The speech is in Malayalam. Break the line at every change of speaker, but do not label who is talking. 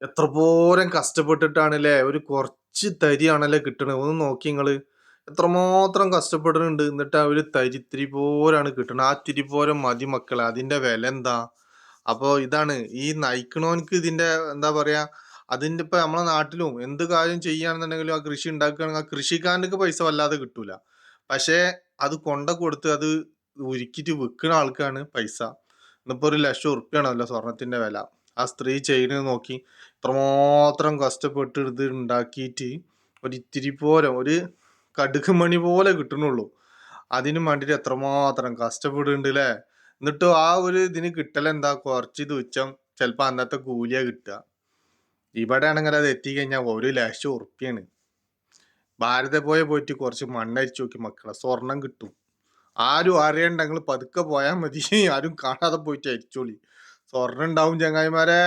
എത്ര പോരം കഷ്ടപ്പെട്ടിട്ടാണല്ലേ ഒരു കുറച്ച് തരിയാണല്ലേ കിട്ടണത്. ഒന്ന് നോക്കി ഇങ്ങള്. എത്രമാത്രം കഷ്ടപ്പെടുന്നുണ്ട്. എന്നിട്ട് ആ ഒരു തരി ഇത്തിരി പോരാണ് കിട്ടണത്. ആ ഇത്തിരി പോരം മതി മക്കളെ. അതിന്റെ വില എന്താ? അപ്പൊ ഇതാണ് ഈ നയിക്കണോൻക്ക് ഇതിന്റെ എന്താ പറയാ, അതിന്റെ ഇപ്പൊ നമ്മളെ നാട്ടിലും എന്ത് കാര്യം ചെയ്യാണെന്നുണ്ടെങ്കിലും ആ കൃഷി ഉണ്ടാക്കുകയാണെങ്കിൽ ആ കൃഷിക്കാരനക്ക് പൈസ വല്ലാതെ കിട്ടൂല. പക്ഷേ അത് കൊടുത്ത് അത് ഉരുക്കിട്ട് വിൽക്കുന്ന ആൾക്കാണ് പൈസ. ഇന്നിപ്പോ 1,00,000 ഉറുപ്പ്യാണല്ലോ സ്വർണത്തിന്റെ വില. ആ സ്ത്രീ ചെയ്യുന്നത് നോക്കി. ഇത്രമാത്രം കഷ്ടപ്പെട്ട് ഇത് ഉണ്ടാക്കിയിട്ട് ഒരു ഇത്തിരി പോരം ഒരു കടുക് മണി പോലെ കിട്ടണുള്ളൂ. അതിനും വേണ്ടിയിട്ട് എത്രമാത്രം കഷ്ടപ്പെടുന്നുണ്ട് ല്ലേ. എന്നിട്ടും ആ ഒരു ഇതിന് കിട്ടലെന്താ, കുറച്ച് തുച്ഛം, ചിലപ്പോ അന്നത്തെ കൂലിയാ കിട്ടുക. ഇവിടെ ആണെങ്കിൽ അത് എത്തിക്കഴിഞ്ഞാൽ 1,00,000 ഉറുപ്പ്യാണ്. ഭാരത പോയിട്ട് കുറച്ച് മണ്ണരിച്ചു നോക്കി മക്കളെ, സ്വർണം കിട്ടും. ആരും അറിയണ്ട, നിങ്ങൾ പതുക്കെ പോയാൽ മതി. ആരും കാണാതെ പോയിട്ട് അരിച്ചോളി. സ്വർണം ഉണ്ടാവും ചങ്ങായിമാരെ.